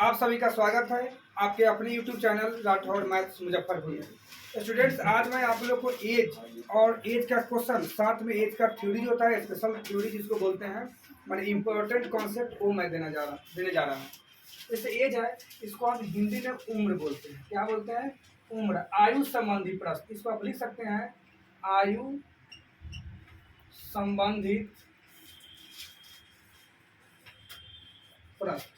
आप सभी का स्वागत है आपके अपने YouTube channel Rathore maths Muzaffarpur में। स्टूडेंट्स, आज मैं आप लोग को एज और एज का क्वेश्चन, साथ में एज का थ्योरी जो होता है, स्पेशल थ्योरी जिसको बोलते हैं, मैंने इंपॉर्टेंट कॉन्सेप्ट वो मैं देने जा रहा हूँ। जैसे एज है, इसको आप हिंदी में उम्र बोलते हैं। क्या बोलते हैं? उम्र। आयु संबंधी प्रश्न, इसको आप लिख सकते हैं आयु संबंधित प्रश्न।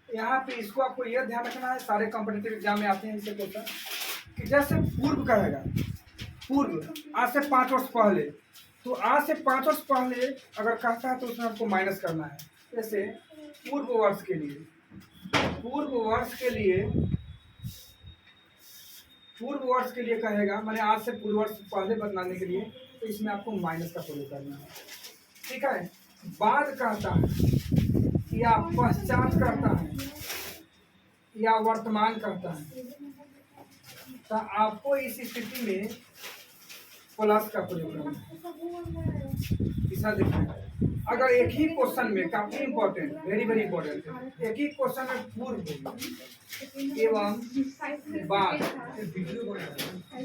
यहाँ पे इसको आपको यह ध्यान रखना है, सारे कॉम्पिटिटिव एग्जाम में आते हैं इसे क्वेश्चन, कि जैसे पूर्व कहेगा, पूर्व आज से 5 वर्ष पहले, तो आज से 5 वर्ष पहले अगर कहता है तो उसमें आपको माइनस करना है। जैसे पूर्व वर्ष के लिए, पूर्व वर्ष के लिए कहेगा, मैंने आज से पूर्व वर्ष पहले बताने के लिए, तो इसमें आपको माइनस का प्रयोग करना है। ठीक है। बाद कहता है या पश्चात करता है या वर्तमान करता है, तो आपको इस स्थिति में प्लस का प्रयोग करना है। तीसरा देखिए, अगर एक ही क्वेश्चन में, काफी इंपॉर्टेंट, वेरी वेरी इंपॉर्टेंट है, एक ही क्वेश्चन में पूर्व एवं बाद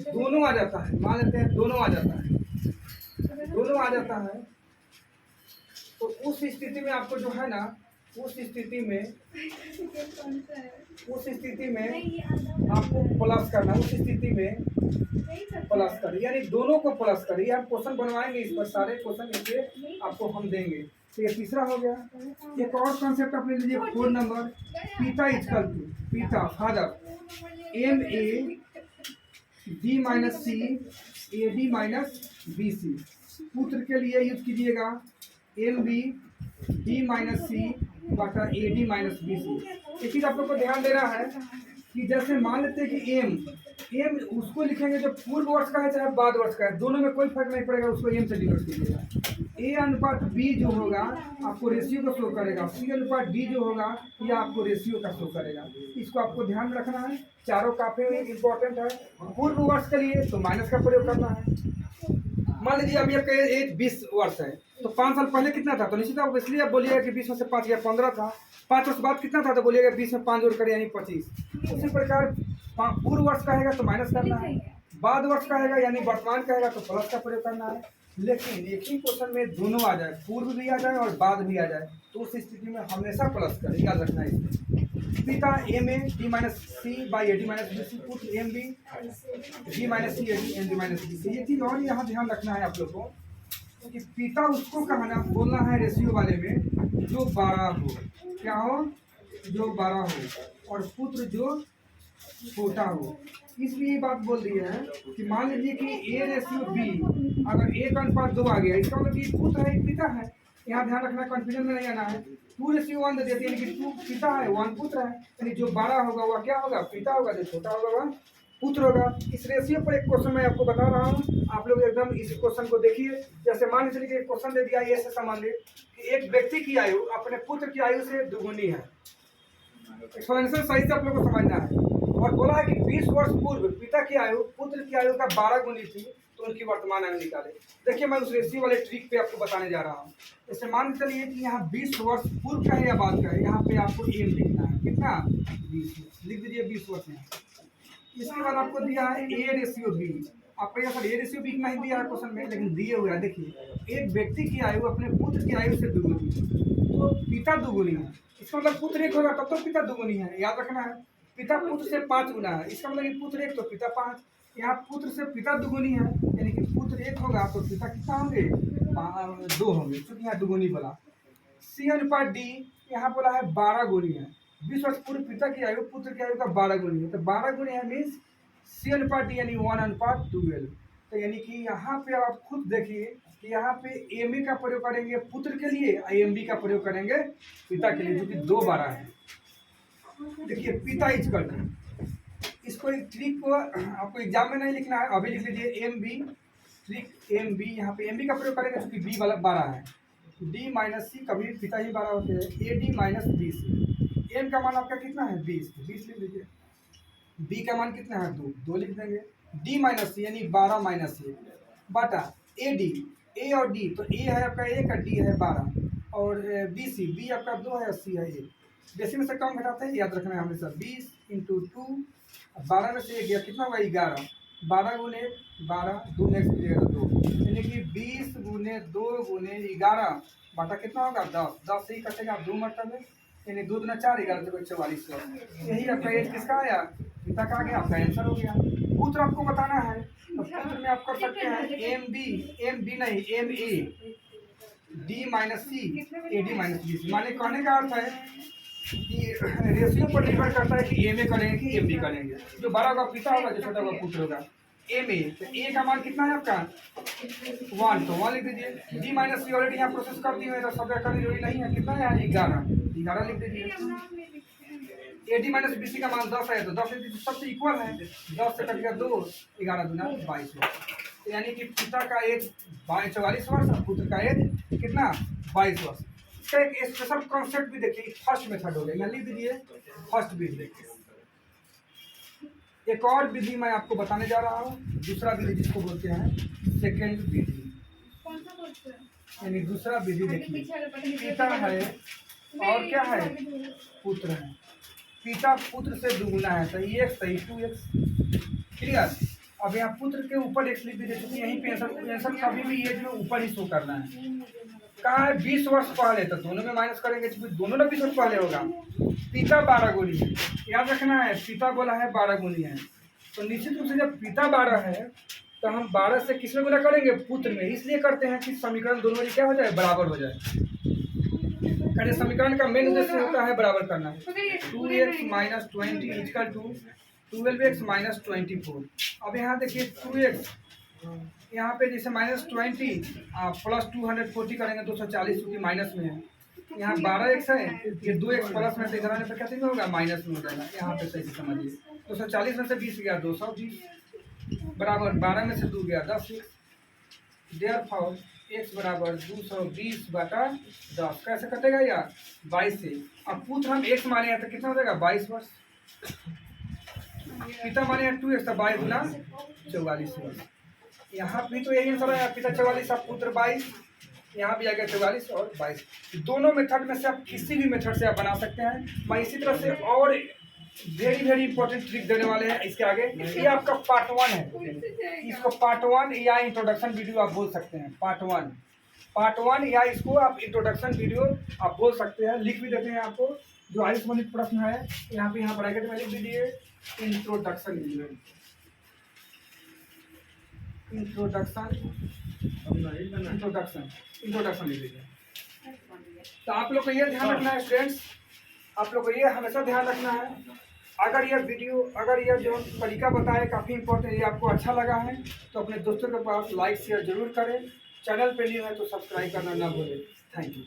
दोनों आ जाता है, मान लेते हैं दोनों आ जाता है, तो उस स्थिति में आपको जो है ना, उस स्थिति में आपको प्लस करना, उस स्थिति में प्लस करें, यानी दोनों को प्लस करें। ये हम क्वेश्चन बनवाएंगे, इस पर सारे क्वेश्चन इससे आपको हम देंगे। तो ये तीसरा हो गया। एक और कॉन्सेप्ट अपने लीजिए, 4 नंबर, पिता इजकल टू, पिता father M A D minus C A D minus B C. पुत्र के लिए यूज कीजिएगा M B D minus C बटा A D minus B C. एक चीज आप लोग को ध्यान देना है कि जैसे मान लेते हैं कि एम उसको लिखेंगे जो पूर्व वर्ष का है चाहे बाद वर्ष का है, दोनों में कोई फर्क नहीं पड़ेगा, उसको एम से डिनोट कीजिएगा। ए अनुपात बी जो होगा आपको रेशियो को शो करेगा, सी अनुपात डी जो होगा यह आपको रेशियो का शो करेगा। इसको आपको ध्यान रखना है, चारों काफी इंपॉर्टेंट है। पूर्व वर्ष के लिए तो माइनस का प्रयोग करना है। मान लीजिए अभी आपका एज 20 वर्ष है, तो 5 साल पहले कितना था, तो निश्चित आप इसलिए आप बोलिएगा कि 20 में से 5 या 15 था। 5 वर्ष बाद कितना था, तो बोलिएगा 20 में 5 जोड़ कर यानी 25। उसी प्रकार पूर्व वर्ष कहेगा तो माइनस करना है, बाद वर्ष कहेगा यानी वर्तमान कहेगा तो प्लस का प्रयोग करना है। लेकिन एक ही क्वेश्चन में दोनों आ जाए, पूर्व भी आ जाए और बाद भी आ जाए, तो उस स्थिति में हमेशा प्लस करें, याद रखना है। इसमें पिता M A D minus C by A D minus B C, पुत्र M B D minus C M D minus B C. ये चीज और यहाँ ध्यान रखना है आप लोग को कि पिता उसको कहना बोलना है रेशियो वाले में जो 12 हो, क्या हो, जो 12 हो, और पुत्र जो छोटा हो। इसलिए ये बात बोल रही है कि मान लीजिए कि ए रेशियो बी, अगर 1 अनुपात 2 आ गया, इसका मतलब कि पुत्र है, पिता है। यहाँ ध्यान रखना, कंफ्यूजन में नहीं आना है। 2:1 दे देती है, यानी कि 2 पिता है, 1 पुत्र है, यानी जो 12 होगा वह क्या होगा, पिता होगा, जो छोटा होगा वह पुत्र होगा। इस रेशियो पर एक क्वेश्चन मैं आपको बता रहा हूँ, आप लोग एकदम इस क्वेश्चन को देखिए। जैसे मान लीजिए एक क्वेश्चन दे दिया, ये से संबंधित कि एक व्यक्ति की आयु अपने पुत्र की आयु से दुगुनी है। एक्सप्लेनेशन सही से आप लोग को समझना है। और बोला है कि 20 वर्ष पूर्व पिता की आयु पुत्र की आयु का 12 गुनी थी, तो उनकी वर्तमान आयु निकाले। देखिए मैं उस रेशियो वाले ट्रिक पे आपको बताने जा रहा हूँ। जैसे मान चलिए कि यहाँ 20 वर्ष पूर्व का है या बाद का है, यहाँ पे आपको एम लिखना है, कितना, 20 लिख दीजिए, 20 वर्ष है। इसके बाद आपको दिया है ए रेशियो बी, आपको यहाँ पर ए रेशियो बी नहीं दिया है क्वेश्चन में, लेकिन दिए हुए है। देखिए एक व्यक्ति की आयु अपने पुत्र की आयु से दुगुनी, तो पिता दुगुनी है, इसका मतलब पुत्र 1 होगा तब तो पिता दुगुनी है, याद रखना है। पिता पुत्र से 5 गुना है, इसका मतलब कि पुत्र 1 तो पिता 5। यहाँ पुत्र से पिता दुगुनी है, यानी कि पुत्र 1 होगा तो पिता कितना होंगे, 2 होंगे, क्योंकि यहाँ दुगुनी बोला। सी अनुपात डी, यहाँ बोला है 12 गुनी है। 20 वर्ष पूर्व पिता की आयु पुत्र की आयु का 12 गुनी है, तो 12 गुनी है मीन्स सी अनुपात डी यानी 1:12। तो यानी कि यहाँ पे आप खुद देखिए कि यहाँ पे एम ए का प्रयोग करेंगे पुत्र के लिए, एम बी का प्रयोग करेंगे पिता के लिए, जो कि 2 12 है। देखिए पिता इजकल टू, इसको एक ट्रिक को आपको एग्जाम में नहीं लिखना है, अभी लिख लीजिए M B, trick M B, यहाँ पे एम बी का प्रयोग करेंगे क्योंकि बी वाला 12 है, डी माइनस सी, कभी पिता ही 12 होते हैं, A D minus B C. M का मान आपका कितना है, 20 लिख लीजिए। बी का मान कितना है, 2 लिख देंगे। डी माइनस सी यानी 12 माइनस 1 बटा ए डी, ए और डी, तो ए है आपका 1 और डी है 12, और बी सी, बी आपका 2 है और सी है 1। बेसिक में से कम घटाते हैं, याद रखना है हमेशा। 20 इंटू 2, 12 में से 1 गया, कितना होगा 11। 12 गुने 12, 2 नेक्स्ट मिलेगा 2, यानी कि 20 गुने 2 गुने 11 बाटा कितना होगा 10। 10 से ही कटेगा 2 मरतबे, यानी 2 दूना 4, 11 से 44 हुआ। यही आपका एज किसका आया, पिता का आ गया, आपका आंसर हो गया। पुत्र आपको बताना है, तो पुत्र में आप कर सकते हैं एम बी नहीं M A D minus C A D minus B. माने कहने का अर्थ है कि रेशियो पर निर्भर करता है कि एम ए करेंगे कि एम डी करेंगे। जो बड़ा होगा पिता होगा, जो छोटा होगा पुत्र होगा। एम ए, तो ए का मान कितना है आपका 1, तो 1 लिख दीजिए। डी माइनस सी ऑलरेडी यहाँ प्रोसेस कर दिए हैं, तो सब करने जरूरी नहीं है। कितना है 11 लिख दीजिए। A D minus B C का मान 10 है, तो 10 लिख दीजिए, सबसे इक्वल है। 10 से कट गया 2, 11 दूना 22 वर्ष। यानी कि पिता का एज 44 वर्ष और पुत्र का एज कितना 22 वर्ष। इसका एक स्पेशल कॉन्सेप्ट भी देखिए, फर्स्ट मेथड हो गया, यहाँ लिख दीजिए फर्स्ट विधि। एक और विधि मैं आपको बताने जा रहा हूँ, दूसरा विधि जिसको बोलते हैं सेकेंड विधि, यानी दूसरा विधि। देखिए पिता है और क्या है पुत्र है। पिता पुत्र से दुगुना है, सही 1 सही 2x, क्लियर। अब यहाँ पुत्र के ऊपर x लिख दीजिए, क्योंकि यहीं पे आंसर कभी भी एज में ऊपर ही शो करना है। कहा है 20 वर्ष पहले, तो दोनों में माइनस करेंगे, दोनों में 20 वर्ष पहले होगा। पिता 12 गुनी है, याद रखना है, पिता बोला है 12 गुनी है, तो निश्चित रूप से जब पिता 12 है तो हम 12 से किस में गुना करेंगे, पुत्र में। इसलिए करते हैं कि समीकरण दोनों में क्या हो जाए, बराबर हो जाए। अरे समीकरण का मेन उद्देश्य होता है बराबर करना। 2x minus 20 equal to 12x minus 24। अब यहाँ देखिए 2x, यहाँ पे जैसे माइनस 20 प्लस 240 करेंगे 240, क्योंकि माइनस में है। यहाँ 12x है, ये 2x प्लस में से इधर आने पर कैसे में होगा, माइनस में हो जाएगा। यहाँ पे सही से समझिए, 240 में से 20 गया 220 बराबर 12 में से 2 गया 10। देयरफॉर x बराबर 220 बटा 10। कैसे कटेगा यार 22 से। अब पुत्र हम x माने हैं तो कितना हो जाएगा 22 वर्ष। पिता माने हैं 2x, तो 22 गुना 44 वर्ष। यहाँ भी तो यही आंसर आया, पिता 44 अब पुत्र 22, यहाँ भी आ गया 44 और 22। दोनों मेथड में से आप किसी भी मेथड से आप बना सकते हैं। मैं इसी तरह से और वेरी इंपॉर्टेंट ट्रिक देने वाले हैं इसके आगे। ये आपका पार्ट 1 है, इसको पार्ट 1 या इंट्रोडक्शन वीडियो आप बोल सकते हैं। पार्ट 1 या इसको आप इंट्रोडक्शन वीडियो आप बोल सकते हैं। लिख भी देते हैं आपको, जो आयु संबंधित प्रश्न है यहाँ पे, यहाँ ब्रैकेट में लिख दीजिए इंट्रोडक्शन वीडियो। इंट्रोडक्शन लिख लीजिए। तो आप लोग को ये ध्यान रखना है स्टूडेंट्स, आप लोग को ये हमेशा ध्यान रखना है, अगर यह वीडियो, अगर यह जो तरीका बताए काफ़ी इंपॉर्टेंट, ये आपको अच्छा लगा है तो अपने दोस्तों के पास लाइक शेयर जरूर करें। चैनल पे न्यू है तो सब्सक्राइब करना ना भूलें। Thank you.